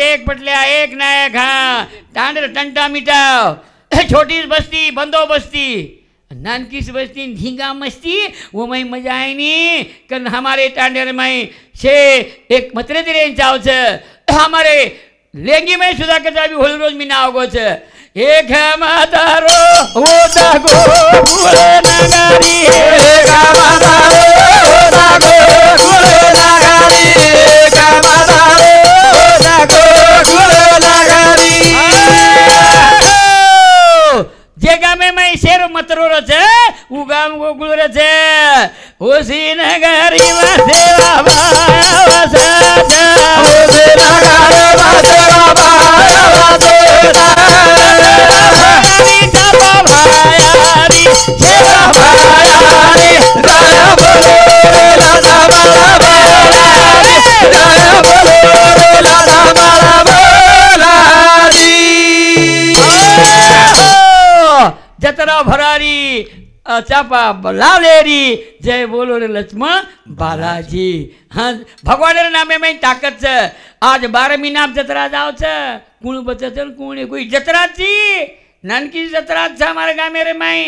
एक पटल्या एक नायक हाँ टांडर टंटा मिटाओ छोटी बस्ती बंदोबस्ती नानकी सी बस्ती धींगा मस्ती वो मैं मजा आई नहीं कल हमारे टांडेर में से एक मतरे तेरे चाव हमारे लेंगी में सुधा के भी होल रोज मीना होगो एक मातारो वो दागो गुले नगारी एक मातारो वो दागो गुले नगारी एक मातारो वो दागो गुले नगारी जे गामे में शेर मतरो रचे उ गाम वो गुल रचे ओसी नगारी वासे बाबा वासा ओसी नगारी वासे बाबा वासे जतरा भरारी चापा लालेरी जय बोलो रे लक्ष्मण बालाजी हाँ भगवान रे नामे में ताकत छे आज 12 महीना जतरा जाओ छे कौन बचे छे कौन कोई जतरा जी नानकी जतरा छे हमारे गामे रे माई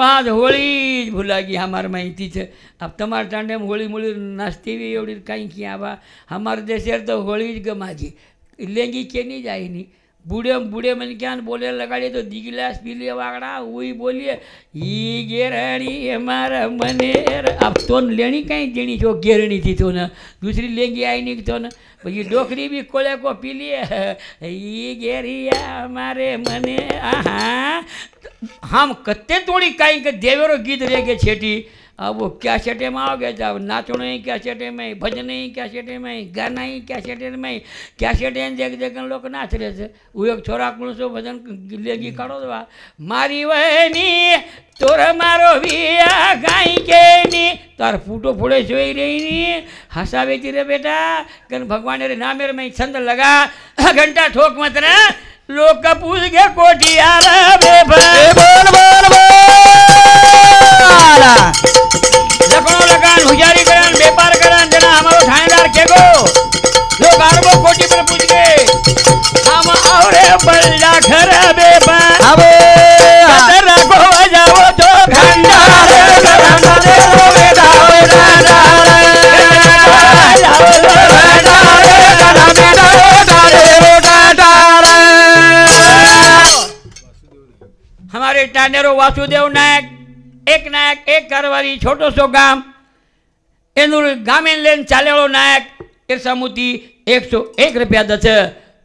5 होली भूला गई हमारे माहिती छे अब तमार टांडे में होली मोली नाचती हुई एवढी कहीं की आवा हमारे देश तो होली गमाजी लेंगी के नहीं जाए नहीं बूढ़े बूढ़े मन क्या बोले लगाड़िए तो दिगिलास पीलिए वागड़ा वही बोलिए ई गेरणी हमारा मनेर अब तो लेनी कहीं देनी जो गेरणी थी तो ना दूसरी लेंगी आई नहीं तो ना भाई डोकरी भी कोले को पी लिए ई गेरिया हमारे मने हाँ हम कत्ते तोड़ी कहीं के देवेरो गीत रह गए छेटी अब वो क्या सेटे में आओगे जब नाचना ही क्या सेटे में भजन ही क्या सेटे में गाना ही क्या सेटे में क्या सेटे देख देख लोग नाच रहे थे वो एक छोरा कुण सो भजन लेगी काढ़ो दवा मारी वहनी तोर मारो बिया गाई के नी तार फूटो फोड़े सोई रही नी हंसावे रे बेटा कन भगवान रे नाम में छंद लगा घंटा ठोक मत ना लोग का पूछ के कोठी आला बोल बोल बोल लखनऊ लगान हुजारी करन व्यापार करन जना हमारो थानेदार केगो लोग आरबो कोटी पर पूछ के हम औरे बल्ला घर व्यापार अब कदर को जाओ तो भंडार करन दे बेटा हमारे टांडेरो वासुदेव नायक एक घरवाली छोटो सो गाम एनु गामे लेन चालेलो नायक ईर्षामूर्ति 101 रुपया दच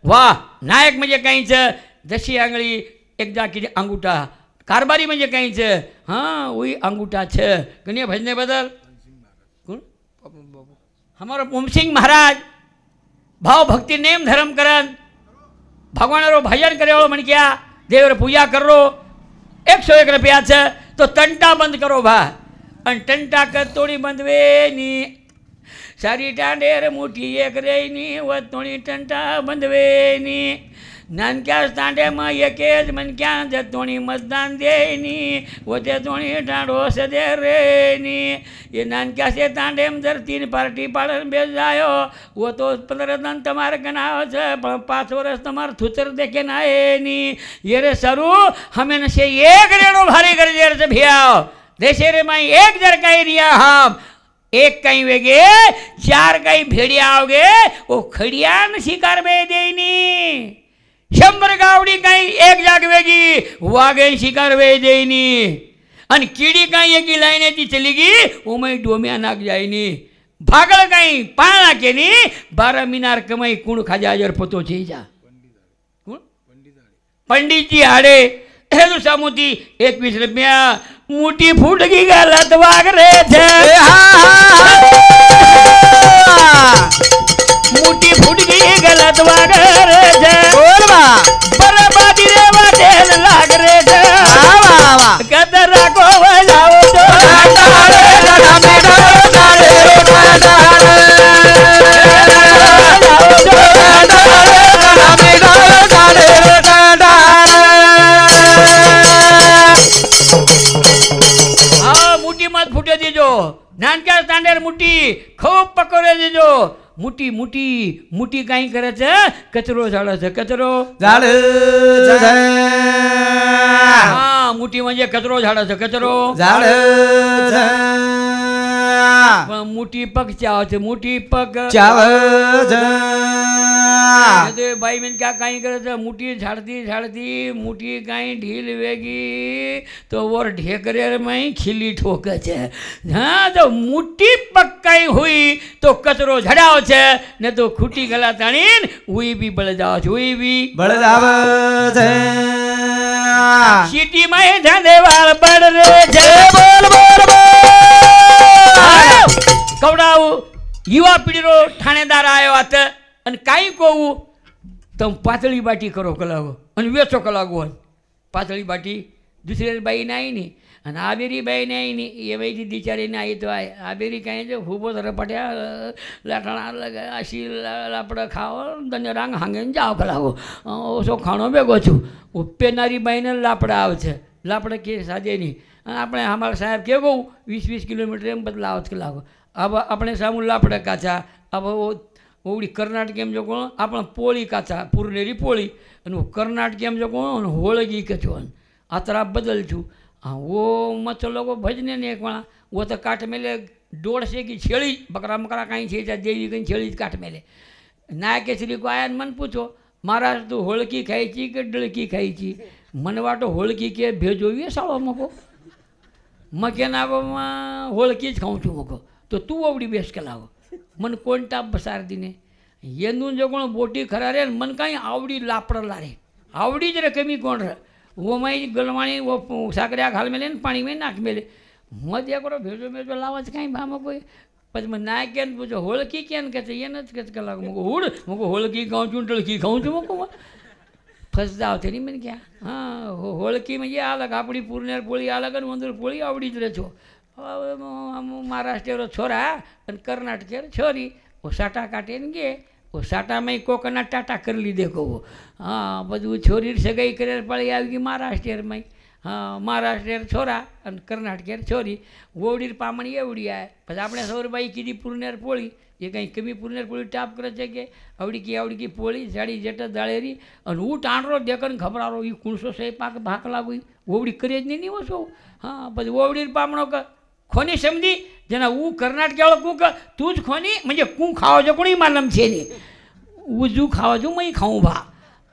वाह नायक म्हणजे काही छ जशी आंगळी एकदा किती अंगूठा कारभारी म्हणजे काही छ हाँ वही अंगूठा छ कनिया भजने बदल कौन हमारो ओमसिंह महाराज भाव भक्ति नेम धर्म करन भगवान रो भजन करेलो मन क्या देव रो पूजा करो 101 रुपया छ तो टंटा बंद करो भा अन टंटा कर तोड़ी बंद वे नी सारी टांडेर मुठी एक रे नी वो तोड़ी टंटा बंद वे नी नानक्या टांडे में एक मन क्या तोड़ी मतदान दे नी वो ते तोड़ी टांडो से दे रे नी ये नानक्या से टांडे में जर 3 पार्टी पालन बेच जायो वो तो 15 दिन तुम्हारे गनाओ छे 5 वर्ष तुम्हारे थुचर देखे ना है नी ये रे सरू हमें न से एक रेणु भारी कर देर से भियाओ देशे रे माई एक जर कहीं रिया हम एक कहीं वेगे 4 कहीं भेड़िया आओगे वो खड़िया न शिकार में देनी 100 गावड़ी कहीं एक जागवेगी वागे शिकार वे देनी अन कीड़ी कहीं एक लाइने थी चलेगी वो मैं डोमिया नाक जाएनी भागल कहीं पाना के नी 12 मीनार कमाई कुण खाजा जर पतो छे जा पंडित जी हाड़े हेलु सामुती 21 रुपया मुठी फूट गई गलत वाग रे थे मुठी फूट गई गलत वाग रे थे बर्बादी रे वाटेल लाग रे थे कदरा को बजाओ तो मुठी मत फूटे दीजो नानक्या तांडेर मुठी खूब पकोड़े दीजो મોટી મોટી મોટી કાંઈ કરે છે કચરો ઝાડે છે કચરો ઝાડ હા મોટી માં કચરો ઝાડે છે કચરો ઝાડ પણ મોટી પગ ચાવ છે મોટી પગ ચાવ ભાઈ બેન ક્યાં કાંઈ કરે છે મોટી ઝાડતી ઝાડતી મોટી કાંઈ ઢીલ વેગી તો ઓર ઢેકરેર માં ખીલી ઠોકે છે હા તો મોટી પગ કાંઈ હુઈ તો કચરો ઝડાવ છે ને તો ખૂટી ગલા તાણીને હુઈ બી બળજાવ છે હુઈ બી બળજાવ છે સિટી માં ધાંધેવાળ બળ રે છે બોલ બોલ કવડાવું યુવા પેઢીનો ઠાણેદાર આવ્યો હતો અને કાંઈ કહું તમે પાતળી બાટી કરો કલાકો અને વેચો કલાકો પાતળી બાટી દુસરી બાઈને આવી નહીં અને આ બેરી બાઈને આવી નહીં એ ભાઈ બિચારીને આવી તો આ બેરી કાંઈ છે ફૂબો તરફ પટ્યા લાટણા લગાવ્યા આશી લાપડા ખાઓ તને રાંગ હાંગે જાઓ કલાકો ઓછો ખાણો ભેગો છું ઉપેનારી બાઈને લાપડા આવે છે લાપડા કે સાજે નહીં અને આપણે અમારા સાહેબ કે કહું 20-20 કિલોમીટર એમ બદલાવ જ કલાકો अब अपने सामू लापड़ा काचा अब वो ओडी कर्नाटक एम जो को आपण पोळी काचा पुरनेरी पोळी અને કર્ણાટક એમ જો કોણ હોળગી કચો આતરા બદલ છું हाँ वो मत लोग भजने ने एक वहाँ वो तो काट मेले 1.5 की छेड़ी बकरा मकरा कहीं छे जा देवी कहीं छेड़ी काट मेले नाय के श्री को आया मन पूछो महाराज तू होळकी खाई छी के डळकी खाई छी मन वाटो होळकी के भेजो ये साळो मको मके ना होळकी ज खाऊं छू मको तो तू अवड़ी बेस के लाવો मन कोण टाप बसार दीने येनू जो कोण बोटी खरा रे मन कहीं आवड़ी लापड़ला रे आवड़ी ज रे कमी कोण रे वो मई गलवाणी वो साकरिया घाल मेले पानी में नाख मेले मजा करो भेजो भेजो लावच कहीं भामा कोई પછી મને ના કે પૂછો હોળકી કેમ કે છે એને જ કે કલાક મૂકો હુડ મૂકો હોળકી ખાઉં છું ટળકી ખાઉં છું મૂકો ફસદાવ થઈ મને ક્યાં હા હોળકીમાં જે અલગ આપણી પૂરનેર પોળી અલગ અને વંદુર પોળી આવડી જ રહે છો महाराष्ट्र छोरा और कर्नाटक छोरी वो साटा काटे ने गे वो साटा में कोकना टाटा कर ली देखो वो हाँ बधु छोरी सगाई करे पड़ी आई महाराष्ट्र में हाँ महाराष्ट्र छोरा और कर्नाटक छोरी वोवड़ी पामणी एवड़ी आए પછી આપણે સૌરભાઈ કીધી પૂરનેર પોળી એ કંઈ કમી પૂરનેર પોળી ટાપ કરે છે કે આવડી કી પોળી જાડી જેટ દાળેરી અને હું ટાંડરો દેકન ખબરારો એ કુણસો સે પાક ભાક લાગુ વોવડી કરે જ નહીં ઓછો હા પછી વોવડી પામણો खोनी समझी जना वो कर्नाटक वाला कू तू ज खोनी म्हणजे कू खावा जो कोणी मालम छे ने उजू खावा जो मई खाऊं भा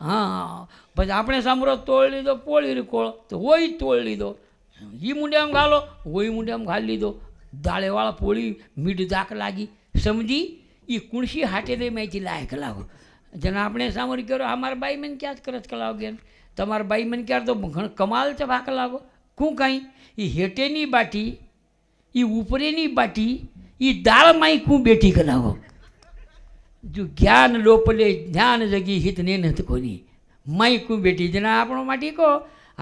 हाँ बस आपणे सामरो तोड़ लीधो पोळी री कोळ तो वही तोड़ लीधो ही मुंडियाम घालो वही मुंडियाम घाल लीधो दाळेवाळा पोळी मीठ दाक लागी समझी ई कुणशी हाटे दे माहिती लायक लागो जना आपणे सामोरी करो हमार बाई मन क्या करत कलाव गेन तमार बाई मन क्या तो कमाल च भाक लागो कू काई ई हेटेनी बाटी ये ऊपरेनी बाटी ये दाल माई कू बेटी कलावो जो ज्ञान लोपले ज्ञान जगी हित ने नत कोनी माई कू बेटी जना आपणो माटी को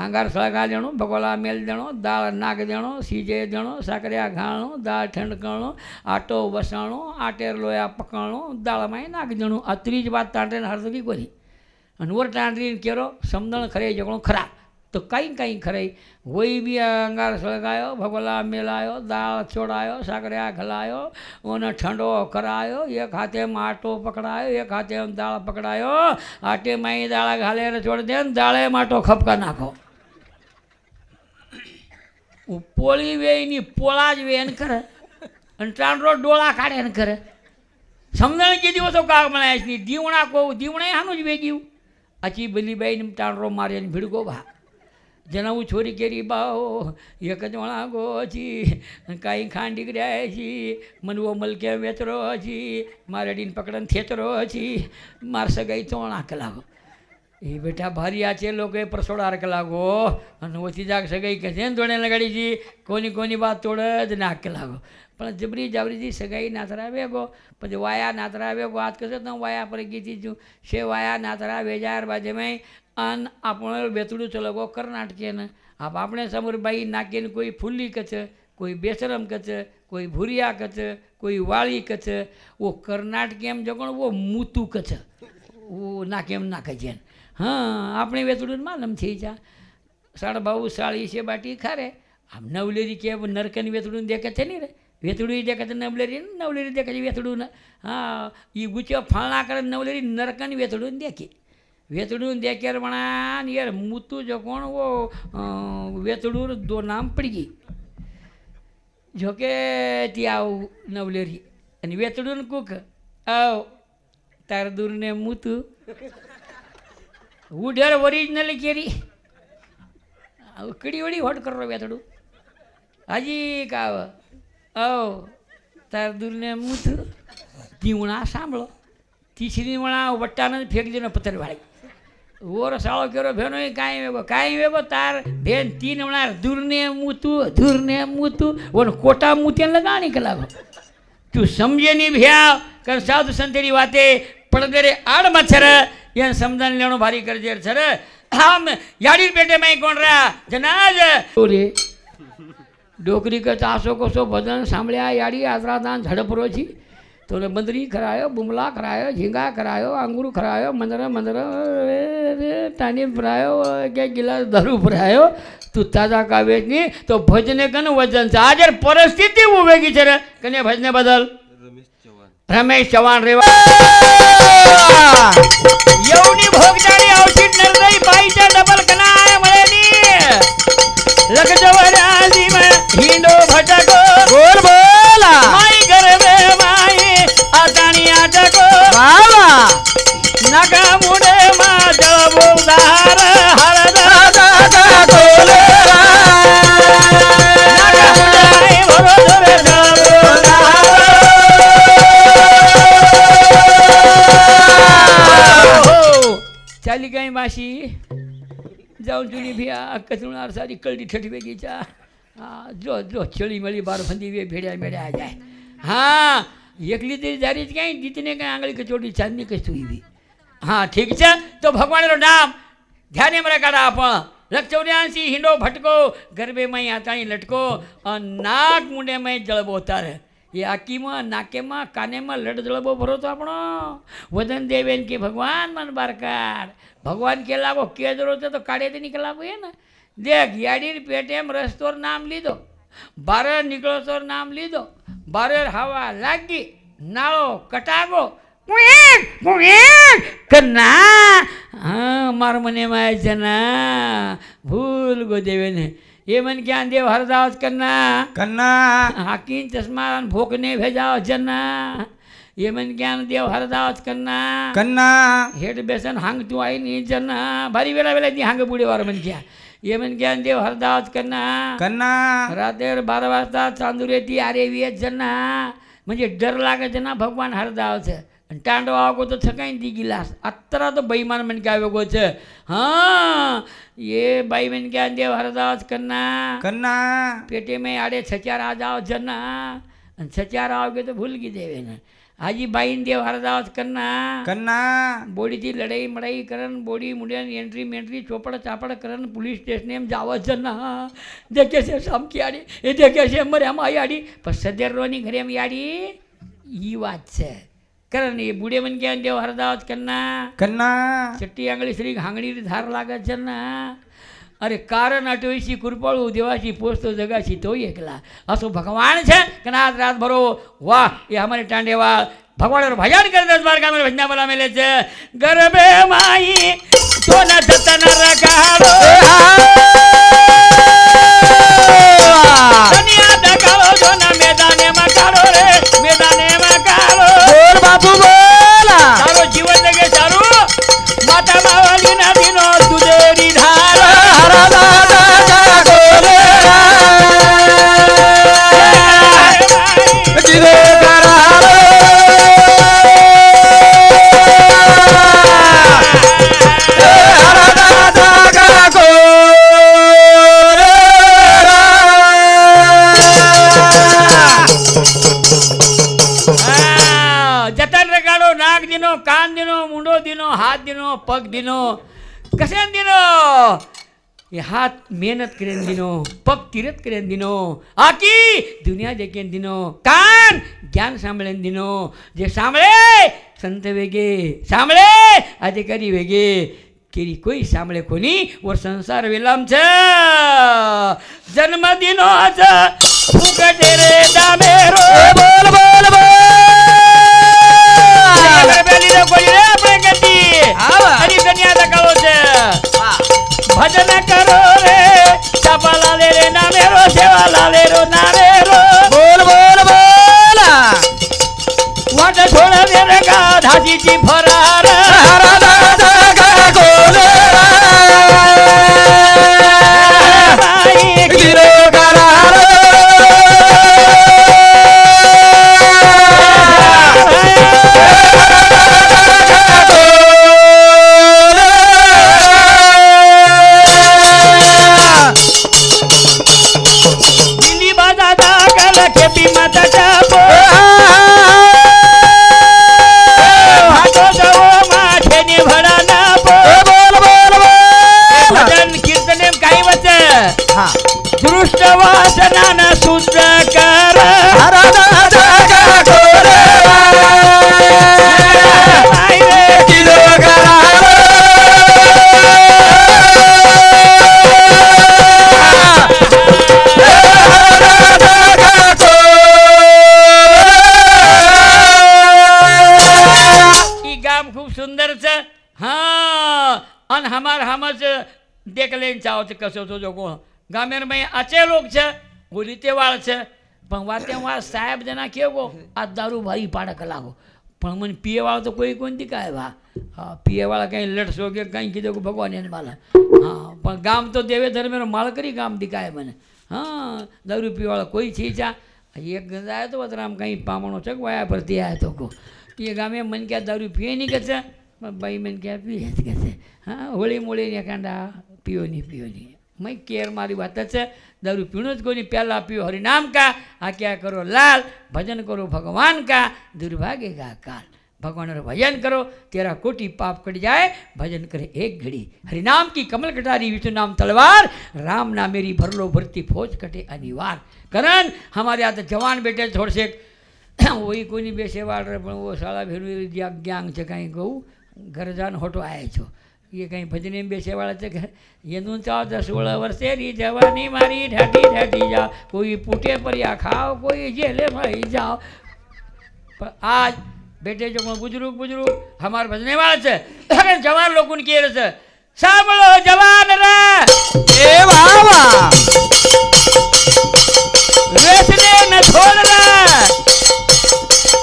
आंगार सळगा देणो भगोला मेल देणो दाळ नाग देणो सीजे देणो साकरिया घाळणो दाळ ठंडकणो आटो वसाणो आटेर लोया पकाणो दाळ माई नाग देणो आ त्रीज बात तांडे हरदगी कोनी अन वर तांडरी केरो समदण खरे जगणो खरा तो कहीं कहीं खरे वही भी अंगार सळगायो भगोला मेलायो दाल छोड़ायो साकरिया घलायो उन ठंडो करायो एक हाथे में आटो पकड़ायो एक हाथे में दाल पकड़ायो आटे में दाल घाले छोड़ दे दाले माटो खपका नाखो पोळी वेईनी पोळा ज वेन करे अन टांडरो डोळा काढे न करे समजण के दिवसो का म्हणायच नी दीवणा को दीवणे हानु ज वेग्यू अची बलीबाई टांडरो मारे भिड़गो भा जना वो छोरी केरी बाओ एक जोड़ा गो छी कहीं खांडी गया छी मन वो मलके वेचरो छी मारे डीन पकड़न थेचरो छी मार सगाई चोणा कलागो ये बेटा भारी आचे लोग प्रसोड़ार कलागो अन ओथी जाग सगाई कसे जोड़े लगाड़ी छी कोनी कोनी बात तोड़ ज नाक कलागो पण जबरी जावरी सगाई नाथरा वेगो પછી વાયા નાતરા વેગો વાત કરશે તો વાયા પર ગીતી છું છે વાયા નાતરા વેજાર બાજે में अन आपण बेतड़ू चलो कर्नाटके न आप अपने समोर बाई नाके कोई फुल्ली कच कोई बेसरम कच कोई भूरिया कच कोई वाली कच वो कर्नाटके में जो वो मूतू कच वो नाके में नाक जेन हाँ अपने बेतड़ू मालूम थी जा साड़ बाबू साड़ी से बाटी खारे हम नवलेरी के नरकन बेतड़ू देखे थे नहीं रे वेतडू देखायचं नवलेरी देखायची वेतडून हां ही गुच्य फाळणा करत नवलेरी नरकन वेतडून देखे वेतडून देखेर म्हणा यार मुतू जो कोण वो वेतडूर दो नाम पड़ी गई જોકે તી આવું નવલેરી અને વેતડું કૂક આવ તાર દૂરને મૂતું ઉડેર ઓરિજિનલ કેરી કડી વળી હોટ કરો વેતડું હાજી કાવ આવ તાર દૂરને મૂતું દીવણા સાંભળો તીસરી વણા વટ્ટાને ફેંકી દેનો પથ્થર વાળી ઓર સાળો કેરો ભેનો કાંઈ વેબો તાર બેન તીન હમણાં ધૂરને મૂતું ઓને કોટા મૂતે લગાણી કલાકો તું સમજે નહીં ભ્યા કર સાધુ સંતેરી વાતે પડદરે આડમાં છર એને સમજાને લેણો ભારી કરજે છર આમ યાડી પેટે માં કોણ રહ્યા જનાજ ઓરે ડોકરી કે ચાસો કોસો ભજન સાંભળ્યા યાડી આદરાદાન ઝડપરો છી તો બંદરી ખરાયો બુમલા ખરાયો ઝીંગા ખરાયો અંગૂર ખરાયો મંદર टानी भरायो क्या गिलास दारू भरायो तू ताजा का वेचनी तो भजने कन वजन से आज परिस्थिती उभेगी छे कने भजने बदल रमेश चव्हाण रेवा येवनी भोगदारी औषध नरदई बाईच्या डबल कनाय मळेनी लखजवराजी में हिंडो भटको बोल बोला माई गरबे माई आताणी आटको वावा नगा मुडे मा जळबोदार हरदा कोले नगा मुडे भरोदरे जळबोदार चाली गई माशी जाऊन जुनी भिया कचरुणार सारी कळडी ठठवेगीच्या जो जो चळी मळी बार फंदी वे भेड्या मेड्या आ जाय हाँ एकली तरी जारीच काही जीतने काही आंगળી कचोटी चांदनी कशी हुई हाँ ठीक है तो भगवान नाम ध्यान में रखा आप 84 हिंडो भटको गरबे में आताणी लटको और नाक मुंडे में जळबो तार ये आकी में नाके में काने में लट जळबो भरो तो आपणो वदन देवेन के भगवान मन बारकार भगवान के लागो के जरो तो काढ़े ते निकलागो है ना देख याडी पेटे में रस्तोर नाम लीधो बारे निकलो तोर नाम लीधो बारे हवा लागी नाळो कटागो कन्ना हाँ मार मने माय जना भूल गो देवे ने ये मन क्या देव हरदास कन्ना कन्ना हाकिन चश्मा भोकने भेजाओ जना ये मन क्या देव हरदास कन्ना कन्ना हेड बेसन हांग तू आई नहीं जना भारी वेला वेला ती हांग बुडे वार मन क्या ये मन क्या देव हरदास कन्ना कन्ना रात्र 12 वाजता चांदुरे ती आरे वे जना म्हणजे डर लागे जना भगवान हरदास टांडो आगो तो थकाई दी गिलास अतरा तो बेईमान मन क्या वेगो छे हाँ ये बाई मन क्या देव हरदास कन्ना कन्ना पेटे में आड़े छचार आ जाओ जना छचार आओगे तो भूल गई देवे ने हाजी बाई देव हरदास कन्ना कन्ना बोड़ी थी लड़ाई मड़ाई करन बोड़ी मुंडिया एंट्री मेंट्री चोपड़ चापड़ करन पुलिस स्टेशन में जाव जना देखे से शाम की आड़ी ये देखे से मरे हम आई आड़ी पर सदर रोनी घरे में आड़ी ये बात से कारण ये बूढ़े मन क्या देव हरदास कन्ना कन्ना चट्टी आंगળી श्री घांगड़ी धार लागे जना अरे कारण अटोईसी कुरपाळू देवाची पोचतो जगाची तो एकला असो भगवान छे कनात रात भरो वाह ये हमारे टांडेवा भगवान भजन कर 10 बार का मेरे भजना बोला मेले छे गरबे माई तो न जतन रखाड़ो दुनिया दकालो जो न मैदाने में काड़ो रे मैदाने में काड़ो बोल बापू बोला तारो जीवन लगे तारो माता मावली ना दिनो तुझेरी धार हरदा कोले जिदे करारो हरदा कोले जतन रगाड़ो नाक दिनो कान दिनो मुंडो दिनो हाथ दिनो पग दिनो कसे दिनो ये हाथ मेहनत करें दिनो पग तीरथ करें दिनो आकी दुनिया देखें दिनो कान ज्ञान सांभळें दिनो जे सांभळे संत वेगे सांभळे अधिकारी वेगे केरी कोई सांभळे कोणी वर संसार विलाम छ जन्मदिनोच फुकटे रे दामेरो बोल बोल बोल हरी कन्या काळो छ भजन करो रे छापा लाले रे नामेरो सेवा लाले रो नामेरो बोल बोल बोल वाट छोड़ दे रे का धाजीची फरार दृष्ट वासना शुद्ध कर गाम खूप सुंदर छ हाँ अन हमार हमच देख लेन चाहो छ कसो तो जो गामेर में आचे लोग छे गोलीते वाळ छे पण वाते वा साहेब जना केवो आ दारू भारी पाडक लागो पण मन पिये वाळो तो कोई कोणती काय भा हाँ पिये वाळा कहीं लड़सो के कहीं कीधो को भगवान ने माला हाँ पण गाम तो देवे धर्मेरो मालकरी गाम दिखाए मने हाँ दारू पिये वाळा कोई छीचा एक गंजाए तो बतराम कहीं पामणो चक वाया परती आए तो को ये गामे मन क्या दारू पिए नहीं कचे भाई मन क्या पिए कचे हाँ होली मोली ने कांडा पियो नहीं मैं केर मारी बात है दारू पीणो ज कोनी प्याला पियो हरिनाम का आ क्या करो लाल भजन करो भगवान का दुर्भाग्य काल भगवान रो भजन करो तेरा कोटि पाप कट जाए भजन करे एक घड़ी हरिनाम की कमल कटारी विष्णु नाम तलवार राम नाम मेरी भरलो भरती फौज कटे अनिवार करण हमारे यहाँ तो जवान बेटे छोड़ से वही कोई बेसे वाड़ रहे पण वो साला भेरू ग्यांग છે કાંઈ કહું ઘર જાન હોટો આય છો ये कहीं भजने में बेसे वाला थे ये 14-16 वर्षे री जवानी मारी ढाटी ढाटी जाओ कोई पुटे पर या खाओ कोई जेले में जाओ पर आज बेटे जो बुजुर्ग हमारे भजने वाला है जवान लोग उनकी से सांभळो जवान रे ए बाबा वेसने न छोड़ रे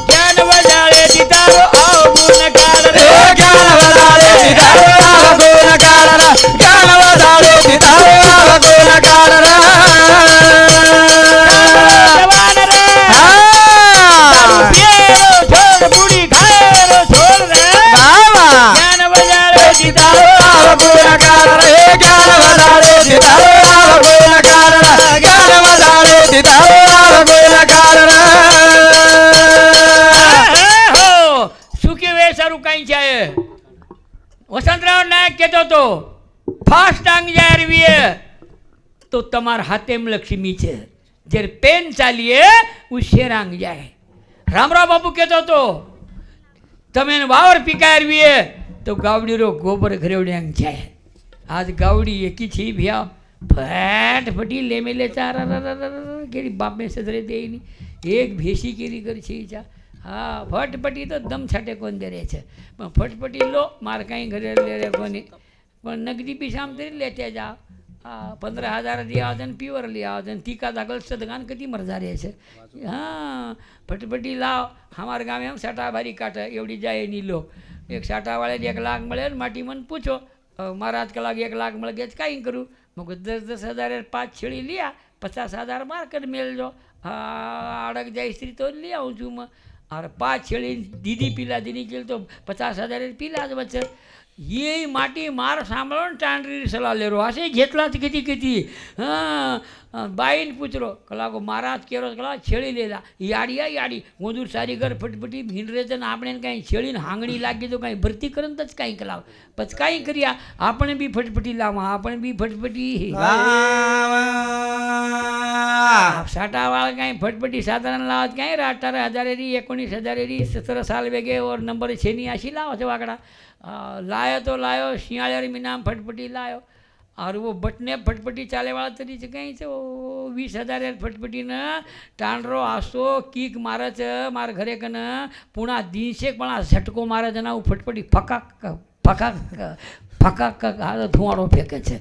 ज्ञान बजाले दितारो आओ गुण काल रे ज्ञान बजाले दितारो आओ गुण काल रे ज्ञान बजाले दितारो आओ गुण काल रे जवान रे हां पिएरो छोड़ बुढ़ी खाएरो छोड़ रे बाबा ज्ञान बजाले दितारो आओ गुण काल रे ज्ञान बजाले दितारो आओ गुण काल रे ज्ञान बजाले दितारो आओ गुण काल रे वसंतराव नायक कहतो तो फास्ट आंग जाए रवीए तो तमार हाथे में लक्ष्मी छे जर पेन चालिए उसे रांग जाए रामराव बापू कहतो तो तमें वावर पिकाय रवीए तो गावड़ी रो गोबर घरेवड्यांग जाए आज गावड़ी एकी छी भैया फट फटी ले मेले चार केरी बाप में सदरे दे नहीं एक भेसी केरी कर छी चा हाँ फटपटी तो दम छाटे कोण दे रहे छे पण फटपटी लो मार कहीं घरे ले रे कोनी पण नगदी पिशाम तरी लेते जा 15,000 दिया वजन प्युअर लिया वजन तीका दागल सदगान कती मरजा रहे छे हाँ फटपटी लाव हमारे गाँव में हम साटा भारी काटे एवडी जाए नहीं लोग एक साटा वाले 1 लाख મળે माटी मन पूछो महाराज कला 1 लाख मळ गया कहीं करूँ मग 10,000 5 छेड़ी लिया 50,000 मार कर मेल जो अड़क जाए स्त्री तो लिया हूँ छू मैं और 5 छेड़ी दीदी पीला दीदी के तो 50,000 पीला ज बच्चे ये माटी मार सांभळो टांडरी सलाह ले रो आसे घेतला किती किती हाँ बाईन पूछरो कला को महाराज केरो कला छेड़ी लेला याड़ी गोदूर सारी घर फटफटी भीन रे जन आपणे कहीं छेड़ी हांगणी लागी तो कहीं भरती करन तच कहीं कलाव पच कहीं करिया आपणे भी फटफटी लावा आपणे भी फटफटी साठावाळ काही फटफटी साधारण लावत काही 18,000 री 19,000 री 17 साल वेगे और नंबर छेनी अशी लावो छे वाकड़ा लायो तो लायो शियाळे में नाम फटफटी लायो और वो बटने फटफटी चाले वाला तरी कहीं से वो 20,000 फटफटी न टांडरो आसो किक मारे छे मार घरे कन पुणा दिनशेक पण झटको मारे छे ना वो फटफटी फकाक फकाक फकाक धुआड़ो फेंके छे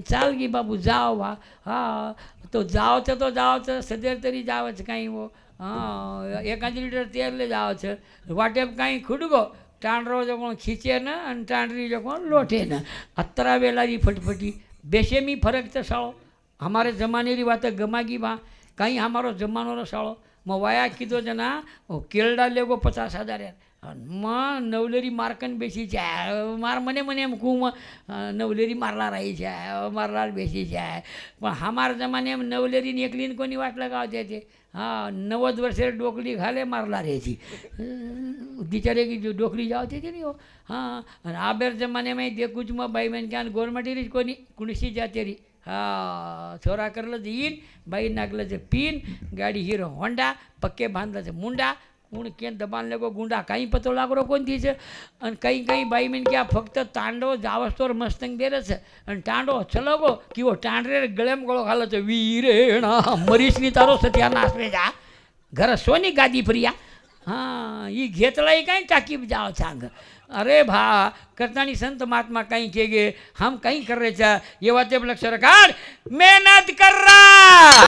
चाल गई बाबू जाओ वा हाँ तो जाओ छे सदेर तरी जाओ छे कहीं वो हाँ 1 लीटर तेल ले जाओ छे वाटे कहीं खुडगो टांडरो जो कोण खींचे न आणि टांडरी जो कोण लोटे न अतरा वेलारी फटफटी बेशेमी फरक तो साळो हमारे जमाने री बात गमागी बा कहीं हमारो जमानो रो साळो म वाया कीधो जना केरड़ा लेगो 50,000 म नवलेरी मारकन बेसी जाए मार मने मने एम कहूँ नवलेरी मारला रही जाए मारला बेसी जाए पण हमार जमाने में नवलेरी ने एकलीन कोनी वाट लगावते थे हाँ 90 वर्षे डोकली घाले मारला रही थी बिचारे की जो डोकली जाती थी नहीं वो हाँ आबेर जमाने में देखूँ मैं बाई मैंने क्या गवर्नमेंट री कोनी कुणसी जाते रही हाँ छोरा करलं ईन बाई नागलं जे पीन गाड़ी हीरो होंडा पक्के बांधलं जे मुंडा कोण केन दबाण लेगो गुंडा काही पतो लागरो कोणती છે અને કઈ કઈ બાઈ મેં ક્યાં ફક્ત તાંડો જાવસ્તોર મસ્તંગ બેરે છે અને તાંડો ચલગો કેવો તાંડરે ગળેમ ગળો ખાલો છે વીરેણા મરીશની તારો સત્યાનાશ રે જા ઘર સોની ગાદી પ્રિયા हाँ ये घेतलाई कहीं टाकी जाओ छांग अरे भा करतानी संत महात्मा कहीं के गे हम कहीं कर रहे ये बातें लक्ष्य रखा मेहनत कर रहा